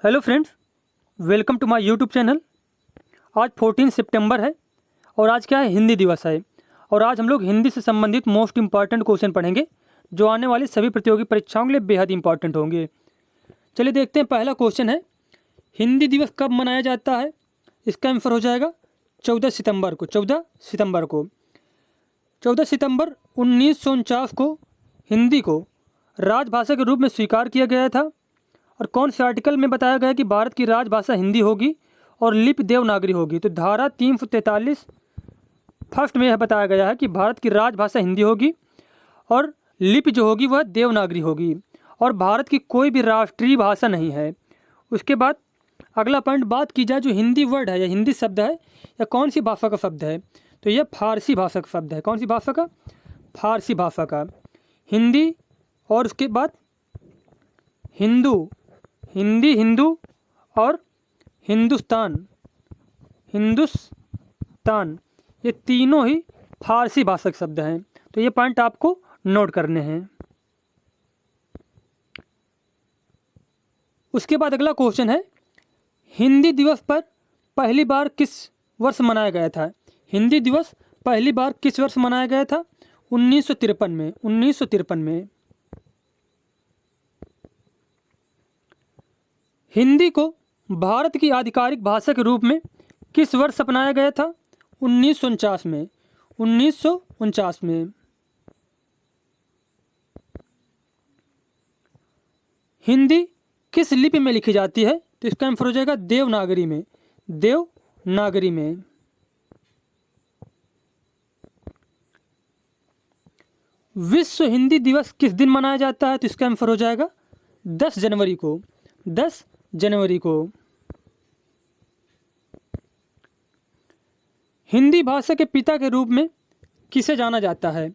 Hello friends, welcome to my YouTube channel. आज 14 सितंबर है और आज क्या है, हिंदी दिवस है। और आज हम लोग हिंदी से संबंधित मोस्ट इंपॉर्टेंट क्वेश्चन पढ़ेंगे जो आने वाली सभी प्रतियोगी परीक्षाओं के लिए बेहद इंपॉर्टेंट होंगे। चलिए देखते हैं, पहला क्वेश्चन है, हिंदी दिवस कब मनाया जाता है। इसका आंसर हो जाएगा 14 सितंबर को। 14 सितंबर 1949 को हिंदी को राजभाषा के रूप में स्वीकार किया गया था। और कौन से आर्टिकल में बताया गया कि भारत की राजभाषा हिंदी होगी और लिपि देवनागरी होगी। तो धारा 343 फर्स्ट में यह बताया गया है कि भारत की राजभाषा हिंदी होगी और लिपि जो होगी वह देवनागरी होगी और भारत की कोई भी राष्ट्रीय भाषा नहीं है। उसके बाद अगला पॉइंट बात की जाए, जो हिंदी वर्ड है या हिंदी शब्द है या कौन सी भाषा का शब्द है, तो यह फारसी भाषा का शब्द है। कौन सी भाषा का? फारसी भाषा का। हिंदी और उसके बाद हिंदू, हिंदी, हिंदू और हिंदुस्तान, ये तीनों ही फारसी भाषा के शब्द हैं। तो ये पॉइंट आपको नोट करने हैं। उसके बाद अगला क्वेश्चन है, हिंदी दिवस पर पहली बार किस वर्ष मनाया गया था। हिंदी दिवस पहली बार किस वर्ष मनाया गया था? 1953 में। 1953 में। हिंदी को भारत की आधिकारिक भाषा के रूप में किस वर्ष अपनाया गया था? 1949 में। 1949 में। हिंदी किस लिपि में लिखी जाती है? तो इसका आंसर हो जाएगा देवनागरी में। देवनागरी में। विश्व हिंदी दिवस किस दिन मनाया जाता है? तो इसका आंसर हो जाएगा 10 जनवरी को। 10 जनवरी को। हिंदी भाषा के पिता के रूप में किसे जाना जाता है?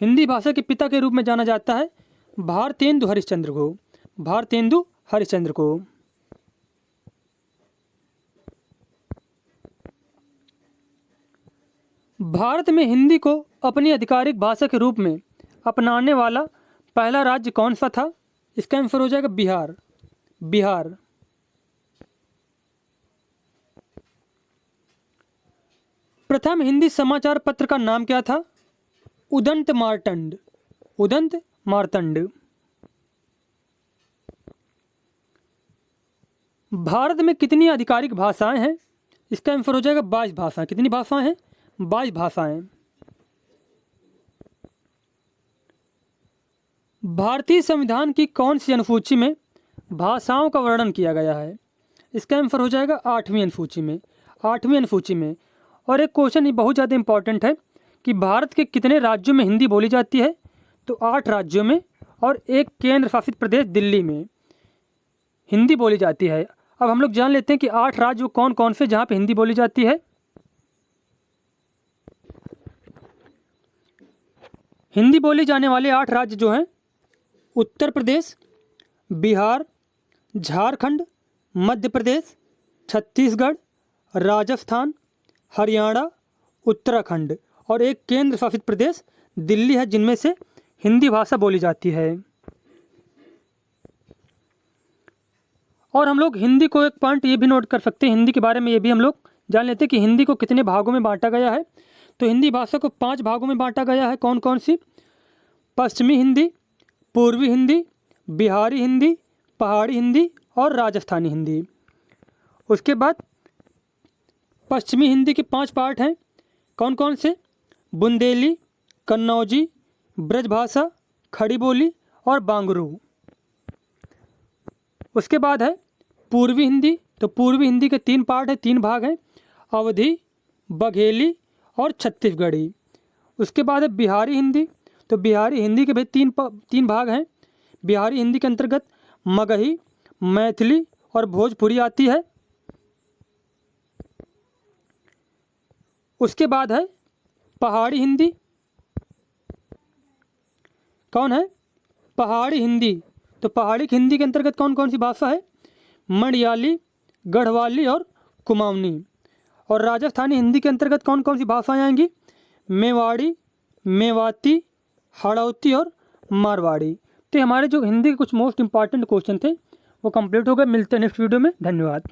हिंदी भाषा के पिता के रूप में जाना जाता है भारतेंदु हरिश्चंद्र को। भारतेंदु हरिश्चंद्र को। भारत में हिंदी को अपनी आधिकारिक भाषा के रूप में अपनाने वाला पहला राज्य कौन सा था? इसका आंसर हो जाएगा बिहार। बिहार। प्रथम हिंदी समाचार पत्र का नाम क्या था? उदंत मार्तंड। उदंत मार्तंड। भारत में कितनी आधिकारिक भाषाएं हैं? इसका आंसर हो जाएगा 22 भाषाएं। कितनी भाषाएं हैं? 22 भाषाएं। भारतीय संविधान की कौन सी अनुसूची में भाषाओं का वर्णन किया गया है? इसका आंसर हो जाएगा 8वीं अनुसूची में। 8वीं अनुसूची में। और एक क्वेश्चन ये बहुत ज़्यादा इंपॉर्टेंट है कि भारत के कितने राज्यों में हिंदी बोली जाती है? तो 8 राज्यों में और एक केंद्र शासित प्रदेश दिल्ली में हिंदी बोली जाती है। अब हम लोग जान लेते हैं कि 8 राज्य कौन कौन से जहाँ पे हिंदी बोली जाती है। हिंदी बोली जाने वाले 8 राज्य जो हैं, उत्तर प्रदेश, बिहार, झारखंड, मध्य प्रदेश, छत्तीसगढ़, राजस्थान, हरियाणा, उत्तराखंड और एक केंद्र शासित प्रदेश दिल्ली है, जिनमें से हिंदी भाषा बोली जाती है। और हम लोग हिंदी को एक पॉइंट ये भी नोट कर सकते हैं, हिंदी के बारे में ये भी हम लोग जान लेते हैं कि हिंदी को कितने भागों में बांटा गया है। तो हिंदी भाषा को 5 भागों में बांटा गया है। कौन कौन सी? पश्चिमी हिंदी, पूर्वी हिंदी, बिहारी हिंदी, पहाड़ी हिंदी और राजस्थानी हिंदी। उसके बाद पश्चिमी हिंदी के 5 पार्ट हैं। कौन कौन से? बुंदेली, कन्नौजी, ब्रजभाषा, खड़ी बोली और बांगरू। उसके बाद है पूर्वी हिंदी। तो पूर्वी हिंदी के 3 पार्ट हैं, 3 भाग हैं, अवधी, बघेली और छत्तीसगढ़ी। उसके बाद है बिहारी हिंदी। तो बिहारी हिंदी के भी 3 भाग हैं। बिहारी हिंदी के अंतर्गत मगही, मैथिली और भोजपुरी आती है। उसके बाद है पहाड़ी हिंदी। कौन है? पहाड़ी हिंदी। तो पहाड़ी हिंदी के अंतर्गत कौन कौन सी भाषा है? मलयाली, गढ़वाली और कुमाऊनी। और राजस्थानी हिंदी के अंतर्गत कौन कौन सी भाषाएं आएंगी? मेवाड़ी, मेवाती, हाड़ौती और मारवाड़ी। तो हमारे जो हिंदी के कुछ मोस्ट इंपॉर्टेंट क्वेश्चन थे वो कंप्लीट हो गए। मिलते हैं नेक्स्ट वीडियो में। धन्यवाद।